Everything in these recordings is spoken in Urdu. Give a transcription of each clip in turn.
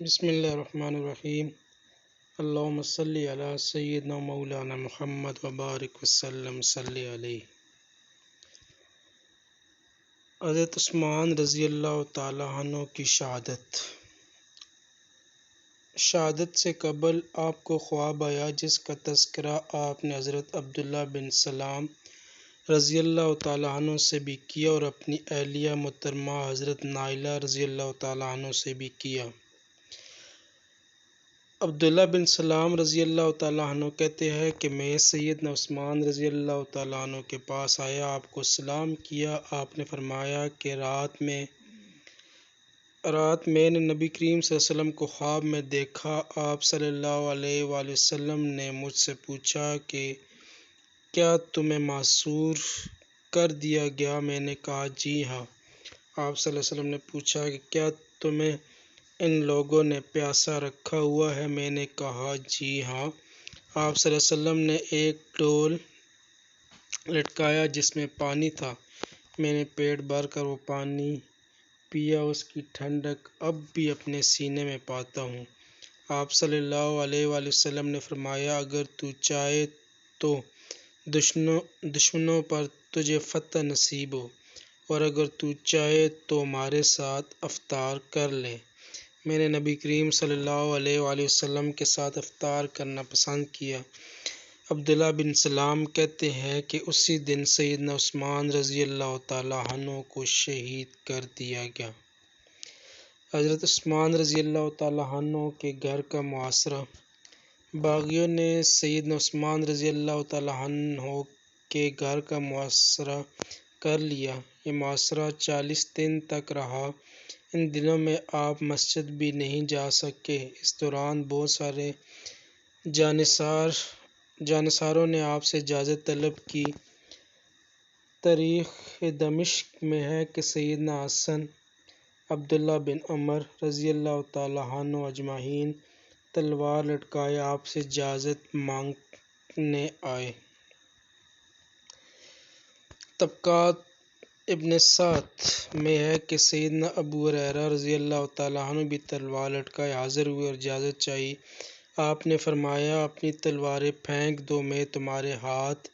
بسم اللہ الرحمن الرحیم۔ اللہم صلی علی سیدنا مولانا محمد وبارک وسلم صلی علیہ۔ حضرت عثمان رضی اللہ تعالی عنہ کی شہادت سے قبل آپ کو خواب آیا جس کا تذکرہ آپ نے حضرت عبداللہ بن سلام رضی اللہ تعالی عنہ سے بھی کیا اور اپنی اہلیہ محترمہ حضرت نائلہ رضی اللہ تعالی عنہ سے بھی کیا۔ عبداللہ بن سلام رضی اللہ تعالیٰ عنہ کہتے ہیں کہ میں سیدنا عثمان رضی اللہ تعالیٰ عنہ کے پاس آیا، آپ کو سلام کیا۔ آپ نے فرمایا کہ رات میں نے نبی کریم صلی اللہ علیہ وسلم کو خواب میں دیکھا۔ آپ صلی اللہ علیہ وآلہ وسلم نے مجھ سے پوچھا کہ کیا تمہیں معصور کر دیا گیا؟ میں نے کہا جی ہاں۔ آپ صلی اللہ علیہ وسلم نے پوچھا کہ کیا تمہیں ان لوگوں نے پیاسا رکھا ہوا ہے؟ میں نے کہا جی ہاں۔ آپ صلی اللہ علیہ وسلم نے ایک ڈول لٹکایا جس میں پانی تھا، میں نے پیٹ بھر کر وہ پانی پیا، اس کی ٹھنڈک اب بھی اپنے سینے میں پاتا ہوں۔ آپ صلی اللہ علیہ وآلہ وسلم نے فرمایا اگر تو چاہے تو دشمنوں پر تجھے فتح نصیب ہو اور اگر تو چاہے تو ہمارے ساتھ افطار کر لے۔ میں نے نبی کریم صلی اللہ علیہ وآلہ وسلم کے ساتھ افطار کرنا پسند کیا۔ عبداللہ بن سلام کہتے ہیں کہ اسی دن سیدنا عثمان رضی اللہ تعالی عنہ کو شہید کر دیا گیا۔ حضرت عثمان رضی اللہ تعالی عنہ کے گھر کا محاصرہ۔ باغیوں نے سیدنا عثمان رضی اللہ تعالی عنہ کے گھر کا محاصرہ کر لیا۔ یہ محاصرہ 40 دن تک رہا۔ ان دنوں میں آپ مسجد بھی نہیں جا سکے۔ اس دوران بہت سارے جانصاروں نے آپ سے اجازت طلب کی۔ تاریخ دمشق میں ہے کہ سیدنا حسن، عبداللہ بن عمر رضی اللہ تعالی عنہ اجمعین تلوار لٹکائے آپ سے اجازت مانگنے آئے۔ طبقات ابن سعد میں ہے کہ سیدنا ابو ہریرہ رضی اللہ تعالی عنہ بھی تلوار لٹکائے حاضر ہوئے اور اجازت چاہی۔ آپ نے فرمایا اپنی تلواریں پھینک دو، میں تمہارے ہاتھ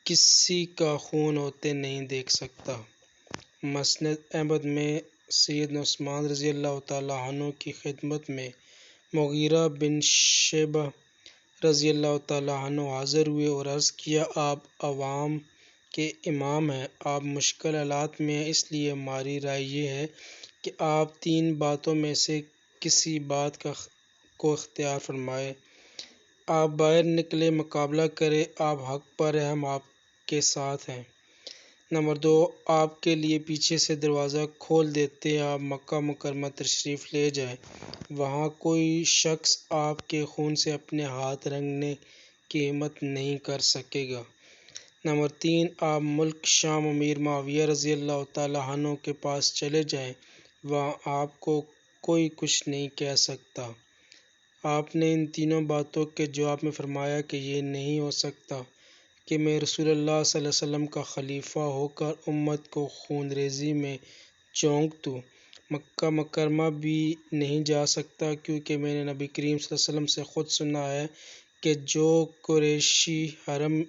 کسی کا خون ہوتے نہیں دیکھ سکتا۔ مسند احمد میں سیدنا عثمان رضی اللہ تعالی عنہ کی خدمت میں مغیرہ بن شعبہ رضی اللہ تعالی عنہ حاضر ہوئے اور عرض کیا آپ عوام کے امام ہیں، آپ مشکل حالات میں ہیں، اس لیے ہماری رائے یہ ہے کہ آپ 3 باتوں میں سے کسی بات کو اختیار فرمائیں۔ آپ باہر نکلیں، مقابلہ کریں، آپ حق پر ہیں، ہم آپ کے ساتھ ہیں۔ نمبر 2، آپ کے لیے پیچھے سے دروازہ کھول دیتے ہیں، آپ مکہ مکرمہ تشریف لے جائیں، وہاں کوئی شخص آپ کے خون سے اپنے ہاتھ رنگنے کی ہمت نہیں کر سکے گا۔ نمبر 3، آپ ملک شام امیر معاویہ رضی اللہ تعالی عنہ کے پاس چلے جائیں، وہاں آپ کو کوئی کچھ نہیں کہہ سکتا۔ آپ نے ان تینوں باتوں کے جواب میں فرمایا کہ یہ نہیں ہو سکتا کہ میں رسول اللہ صلی اللہ علیہ وسلم کا خلیفہ ہو کر امت کو خون ریزی میں جھونک دوں۔ مکہ مکرمہ بھی نہیں جا سکتا کیونکہ میں نے نبی کریم صلی اللہ علیہ وسلم سے خود سنا ہے کہ جو قریشی حرم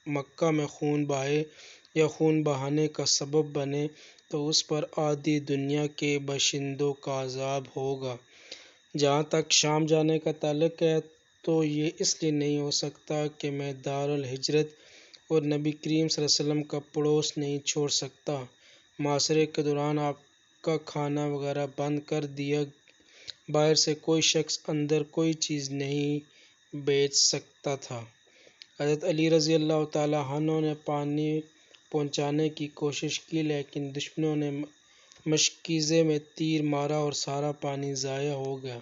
مکہ میں خون بہائے یا خون بہانے کا سبب بنے تو اس پر آدھی دنیا کے باشندوں کا عذاب ہوگا۔ جہاں تک شام جانے کا تعلق ہے تو یہ اس لیے نہیں ہو سکتا کہ میں دارالہجرت اور نبی کریم صلی اللہ علیہ وسلم کا پڑوس نہیں چھوڑ سکتا۔ محاصرے کے دوران آپ کا کھانا وغیرہ بند کر دیا، باہر سے کوئی شخص اندر کوئی چیز نہیں بیچ سکتا تھا۔ حضرت علی رضی اللہ تعالی عنہ نے پانی پہنچانے کی کوشش کی لیکن دشمنوں نے مشکیزے میں تیر مارا اور سارا پانی ضائع ہو گیا۔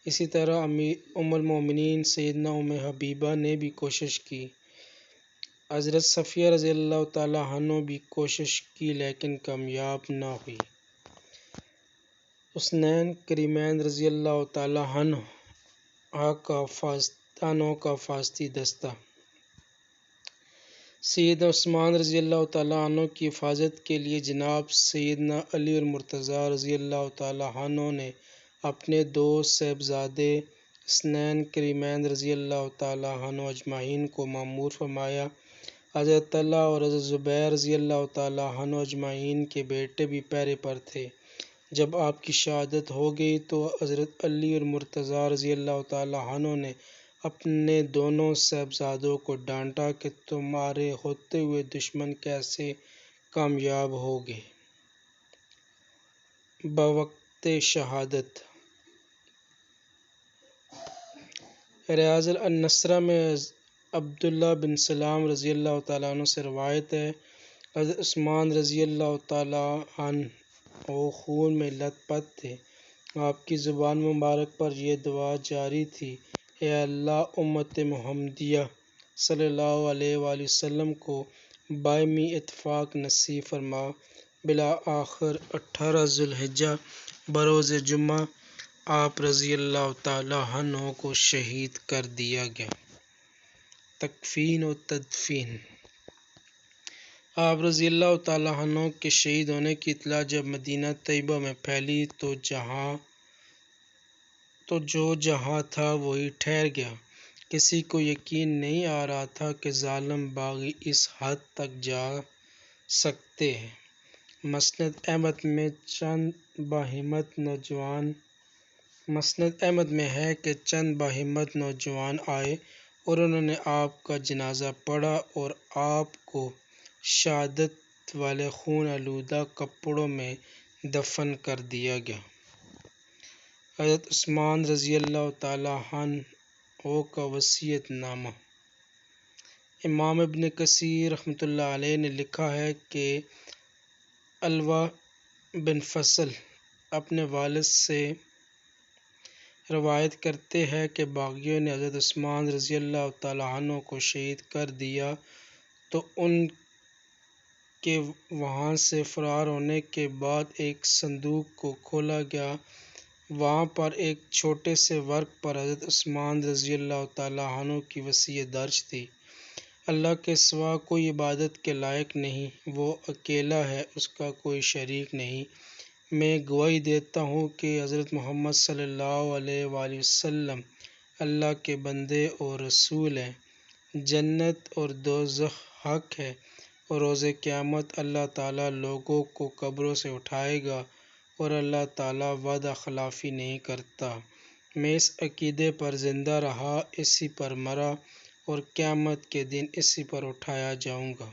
اسی طرح ام المومنین سیدنا ام حبیبہ نے بھی کوشش کی۔ حضرت صفیہ رضی اللہ تعالی عنہ بھی کوشش کی لیکن کامیاب نہ ہوئی۔ حسنین کریمین رضی اللہ تعالی عنہ کا حفاظتی دستہ۔ سیدنا عثمان رضی اللہ تعالی عنہ کی حفاظت کے لیے جناب سیدنا علی اور مرتضیٰ رضی اللہ تعالی عنہ نے اپنے دو صاحبزادے حسنین کریمین رضی اللہ تعالیٰ عنہ اجمعین کو مأمور فرمایا۔ حضرت طلحہ اور حضرت زبیر رضی اللہ تعالیٰ عنہ اجمعین کے بیٹے بھی پیرے پر تھے۔ جب آپ کی شہادت ہو گئی تو حضرت علی اور مرتضیٰ رضی اللہ تعالیٰ عنہ نے اپنے دونوں صاحبزادوں کو ڈانٹا کہ تمہارے ہوتے ہوئے دشمن کیسے کامیاب ہو گئے۔ بوقت شہادت ریاض النصرہ میں عبداللہ بن سلام رضی اللہ تعالیٰ عنہ سے روایت ہے، حضرت عثمان رضی اللہ تعالیٰ عنہ وہ خون میں لت پت تھے۔ آپ کی زبان مبارک پر یہ دعا جاری تھی، اے اللہ امت محمدیہ صلی اللہ علیہ وآلہ وسلم کو باہمی اتفاق نصیب فرما۔ بالآخر 18 ذی الحجہ بروز جمعہ آپ رضی اللہ تعالیٰ عنہ کو شہید کر دیا گیا۔ تکفین و تدفین آپ رضی اللہ تعالیٰ عنہ کے شہید ہونے کی اطلاع جب مدینہ طیبہ میں پھیلی تو جو جہاں تھا وہی ٹھہر گیا۔ کسی کو یقین نہیں آ رہا تھا کہ ظالم باغی اس حد تک جا سکتے ہیں۔ مسند احمد میں ہے کہ چند باہمت نوجوان آئے اور انہوں نے آپ کا جنازہ پڑھا اور آپ کو شہادت والے خون آلودہ کپڑوں میں دفن کر دیا گیا۔ حضرت عثمان رضی اللہ تعالیٰ عنہ کا وصیت نامہ امام ابن کثیر رحمۃ اللہ علیہ نے لکھا ہے کہ علوہ بن فضل اپنے والد سے روایت کرتے ہیں کہ باغیوں نے حضرت عثمان رضی اللہ تعالیٰ عنہ کو شہید کر دیا تو ان کے وہاں سے فرار ہونے کے بعد ایک صندوق کو کھولا گیا، وہاں پر ایک چھوٹے سے ورق پر حضرت عثمان رضی اللہ تعالیٰ عنہ کی وصیت درج تھی، اللہ کے سوا کوئی عبادت کے لائق نہیں، وہ اکیلا ہے، اس کا کوئی شریک نہیں، میں گواہی دیتا ہوں کہ حضرت محمد صلی اللہ علیہ وآلہ وسلم اللہ کے بندے اور رسول ہیں، جنت اور دوزخ حق ہے اور روز قیامت اللہ تعالیٰ لوگوں کو قبروں سے اٹھائے گا اور اللہ تعالیٰ وعدہ خلافی نہیں کرتا، میں اس عقیدے پر زندہ رہا، اسی پر مرا اور قیامت کے دن اسی پر اٹھایا جاؤں گا۔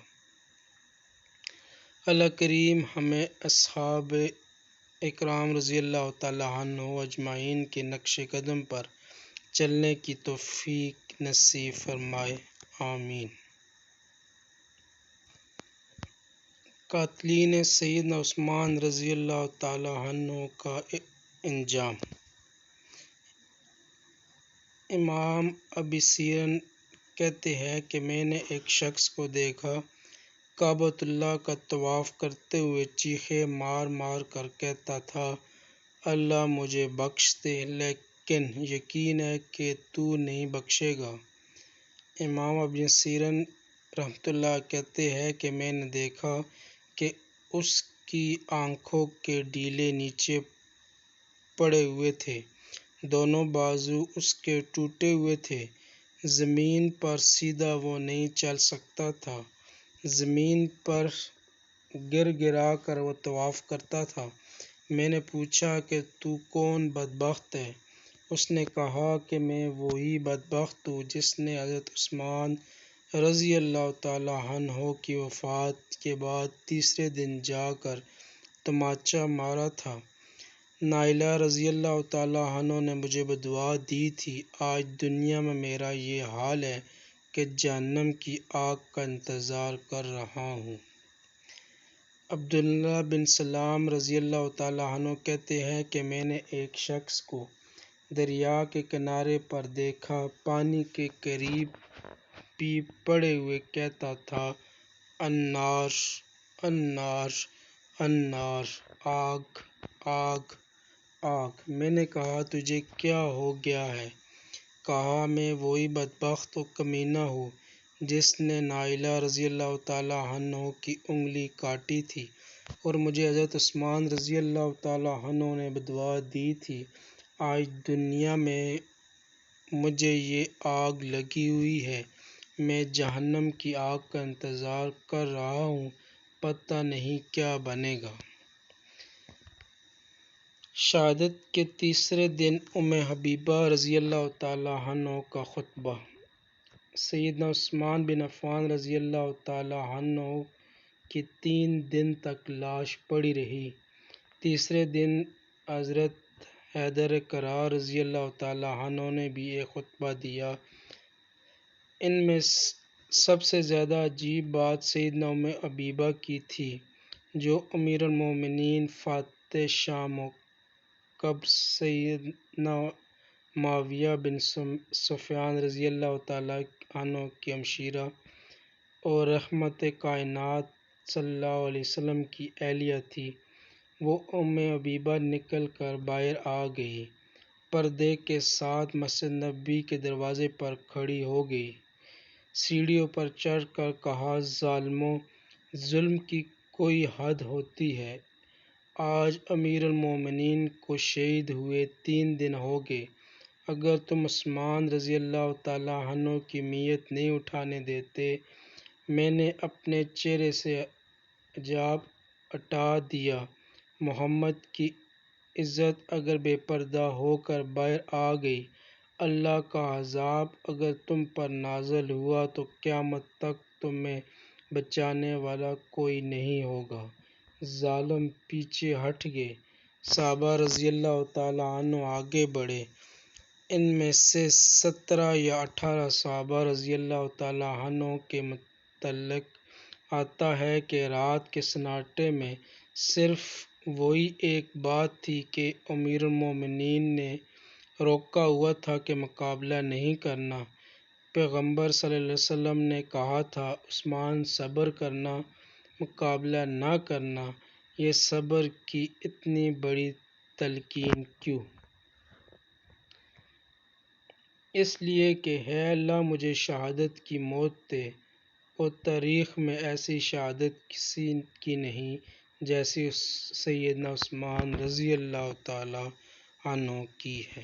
اللہ کریم ہمیں اصحاب اکرام رضی اللہ تعالیٰ عنہ اجمعین کے نقش قدم پر چلنے کی توفیق نصیب فرمائے، آمین۔ قاتلین سیدنا عثمان رضی اللہ تعالیٰ عنہ کا انجام امام ابی سیرن کہتے ہیں کہ میں نے ایک شخص کو دیکھا کعبۃ اللہ کا طواف کرتے ہوئے چیخیں مار مار کر کہتا تھا، اللہ مجھے بخش دے، لیکن یقین ہے کہ تو نہیں بخشے گا۔ امام ابن سیرن رحمۃ اللہ کہتے ہیں کہ میں نے دیکھا کہ اس کی آنکھوں کے ڈیلے نیچے پڑے ہوئے تھے، دونوں بازو اس کے ٹوٹے ہوئے تھے، زمین پر سیدھا وہ نہیں چل سکتا تھا، زمین پر گر گرا کر وہ طواف کرتا تھا۔ میں نے پوچھا کہ تو کون بدبخت ہے؟ اس نے کہا کہ میں وہی بدبخت ہوں جس نے حضرت عثمان رضی اللہ تعالیٰ عنہ کی وفات کے بعد تیسرے دن جا کر تماچا مارا تھا۔ نائلہ رضی اللہ تعالیٰ عنہ نے مجھے بدعا دی تھی، آج دنیا میں میرا یہ حال ہے کہ جہنم کی آگ کا انتظار کر رہا ہوں۔ عبداللہ بن سلام رضی اللہ تعالیٰ عنہ کہتے ہیں کہ میں نے ایک شخص کو دریا کے کنارے پر دیکھا، پانی کے قریب پیپ پڑے ہوئے کہتا تھا، النار النار النار، آگ آگ آگ۔ میں نے کہا تجھے کیا ہو گیا ہے؟ کہا میں وہی بدبخت و کمینہ ہوں جس نے نائلہ رضی اللہ تعالیٰ عنہ کی انگلی کاٹی تھی اور مجھے حضرت عثمان رضی اللہ تعالیٰ عنہ نے بدعا دی تھی، آج دنیا میں مجھے یہ آگ لگی ہوئی ہے، میں جہنم کی آگ کا انتظار کر رہا ہوں، پتہ نہیں کیا بنے گا۔ شہادت کے تیسرے دن ام حبیبہ رضی اللہ تعالی عنہ کا خطبہ۔ سیدنا عثمان بن عفان رضی اللہ تعالی عنہ کی 3 دن تک لاش پڑی رہی۔ تیسرے دن حضرت حیدر کرار رضی اللہ تعالی عنہ نے بھی ایک خطبہ دیا۔ ان میں سب سے زیادہ عجیب بات سیدنا ام حبیبہ کی تھی، جو امیر المومنین فاتح شام و قبر سیدنا معاویہ بن سفیان رضی اللہ تعالی عنہ کی ہمشیرہ اور رحمت کائنات صلی اللہ علیہ وسلم کی اہلیہ تھی۔ وہ ام حبیبہ نکل کر باہر آ گئی، پردے کے ساتھ مسجد نبوی کے دروازے پر کھڑی ہو گئی، سیڑھیوں پر چڑھ کر کہا، ظالموں، ظلم کی کوئی حد ہوتی ہے؟ آج امیر المومنین کو شہید ہوئے 3 دن ہو گئے، اگر تم عثمان رضی اللہ تعالی عنہ کی میت نہیں اٹھانے دیتے، میں نے اپنے چہرے سے حجاب ہٹا دیا۔ محمد کی عزت اگر بے پردہ ہو کر باہر آ گئی، اللہ کا عذاب اگر تم پر نازل ہوا تو قیامت تک تمہیں بچانے والا کوئی نہیں ہوگا۔ ظالم پیچھے ہٹ گئے، صحابہ رضی اللہ تعالی عنہ آگے بڑھے۔ ان میں سے 17 یا 18 صحابہ رضی اللہ تعالی عنہ کے متعلق آتا ہے کہ رات کے سناٹے میں صرف وہی ایک بات تھی کہ امیر المومنین نے روکا ہوا تھا کہ مقابلہ نہیں کرنا۔ پیغمبر صلی اللہ علیہ وسلم نے کہا تھا، عثمان صبر کرنا، مقابلہ نہ کرنا۔ یہ صبر کی اتنی بڑی تلقین کیوں؟ اس لیے کہ اے اللہ مجھے شہادت کی موت دے، اور تاریخ میں ایسی شہادت کسی کی نہیں جیسی سیدنا عثمان رضی اللہ تعالی عنہ کی ہے۔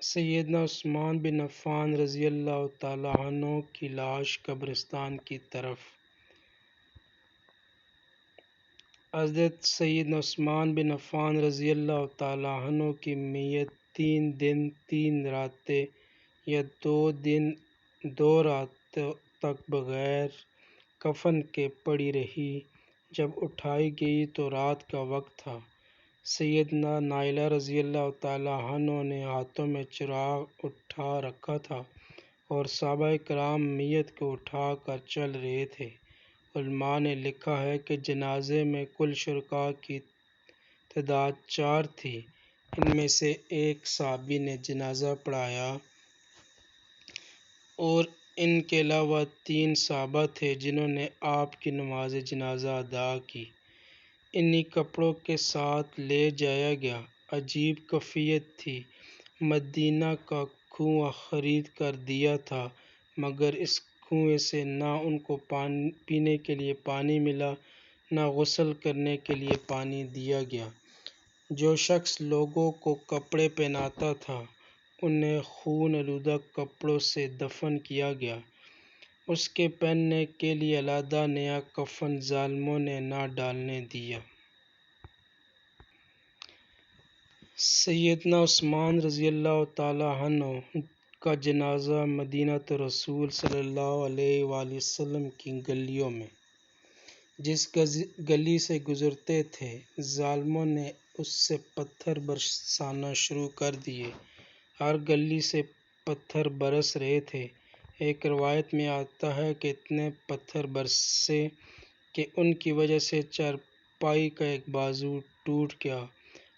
سیدنا عثمان بن عفان رضی اللہ تعالی عنہ کی لاش قبرستان کی طرف۔ حضرت سیدنا عثمان بن عفان رضی اللہ تعالی عنہ کی میت 3 دن 3 راتیں یا 2 دن 2 راتوں تک بغیر کفن کے پڑی رہی۔ جب اٹھائی گئی تو رات کا وقت تھا۔ سیدنا نائلہ رضی اللہ تعالی عنہ نے ہاتھوں میں چراغ اٹھا رکھا تھا اور صحابہ کرام میت کو اٹھا کر چل رہے تھے۔ علماء نے لکھا ہے کہ جنازے میں کل شرکاء کی تعداد 4 تھی۔ ان میں سے ایک صحابی نے جنازہ پڑھایا اور ان کے علاوہ 3 صحابہ تھے جنہوں نے آپ کی نماز جنازہ ادا کی۔ انہی کپڑوں کے ساتھ لے جایا گیا۔ عجیب کیفیت تھی۔ مدینہ کا کنواں خرید کر دیا تھا، مگر اس کنویں سے نہ ان کو پینے کے لیے پانی ملا، نہ غسل کرنے کے لیے پانی دیا گیا۔ جو شخص لوگوں کو کپڑے پہناتا تھا، انہیں خون آلودہ کپڑوں سے دفن کیا گیا۔ اس کے پہننے کے لیے علیحدہ نیا کفن ظالموں نے نہ ڈالنے دیا۔ سیدنا عثمان رضی اللہ تعالی عنہ کا جنازہ مدینۃ رسول صلی اللہ علیہ وآلہ وسلم کی گلیوں میں، جس گلی سے گزرتے تھے، ظالموں نے اس سے پتھر برسانا شروع کر دیے۔ ہر گلی سے پتھر برس رہے تھے۔ ایک روایت میں آتا ہے کہ اتنے پتھر برسے کہ ان کی وجہ سے چارپائی کا ایک بازو ٹوٹ گیا۔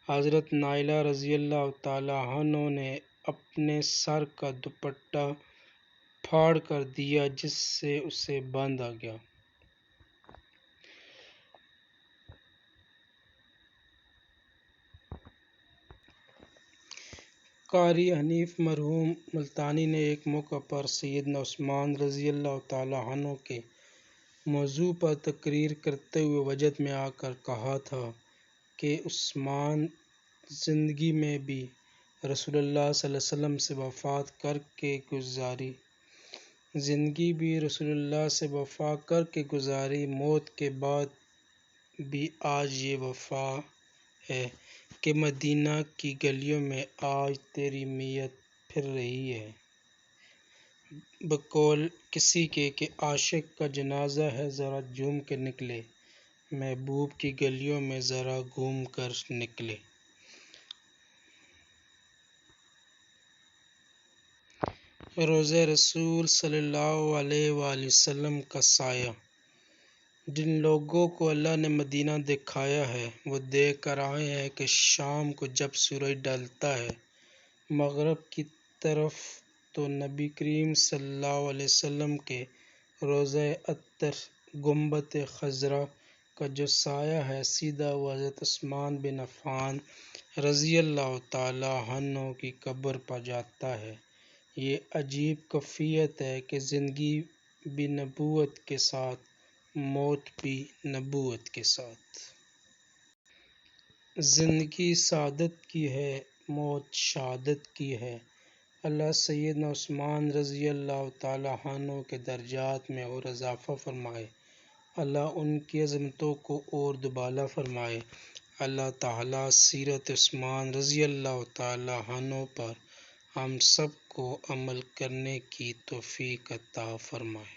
حضرت نائلہ رضی اللہ تعالی عنہ نے اپنے سر کا دوپٹہ پھاڑ کر دیا جس سے اسے باندھا گیا۔ قاری حنیف مرحوم ملتانی نے ایک موقع پر سیدنا عثمان رضی اللہ تعالی عنہ کے موضوع پر تقریر کرتے ہوئے وجد میں آ کر کہا تھا کہ عثمان زندگی میں بھی رسول اللہ صلی اللہ علیہ وسلم سے وفا کر کے گزاری، موت کے بعد بھی آج یہ وفا ہے کہ مدینہ کی گلیوں میں آج تیری میت پھر رہی ہے۔ بقول کسی کے کہ عاشق کا جنازہ ہے ذرا جھوم کے نکلے، محبوب کی گلیوں میں ذرا گھوم کر نکلے۔ روضہ رسول صلی اللہ علیہ وآلہ وسلم کا سایہ۔ جن لوگوں کو اللہ نے مدینہ دکھایا ہے وہ دیکھ کر آئے ہیں کہ شام کو جب سورج ڈھلتا ہے مغرب کی طرف تو نبی کریم صلی اللہ علیہ وسلم کے روضہ اطہر گنبد خضرا کا جو سایہ ہے سیدھا وہ حضرت عثمان بن عفان رضی اللہ تعالی عنہ کی قبر پر جاتا ہے۔ یہ عجیب کیفیت ہے کہ زندگی بھی نبوت کے ساتھ، موت بھی نبوت کے ساتھ۔ زندگی سعادت کی ہے، موت شہادت کی ہے۔ اللہ سیدنا عثمان رضی اللہ تعالی عنہ کے درجات میں اور اضافہ فرمائے۔ اللہ ان کی عظمتوں کو اور دوبالا فرمائے۔ اللہ تعالی سیرت عثمان رضی اللہ تعالی عنہ پر ہم سب کو عمل کرنے کی توفیق عطا فرمائے۔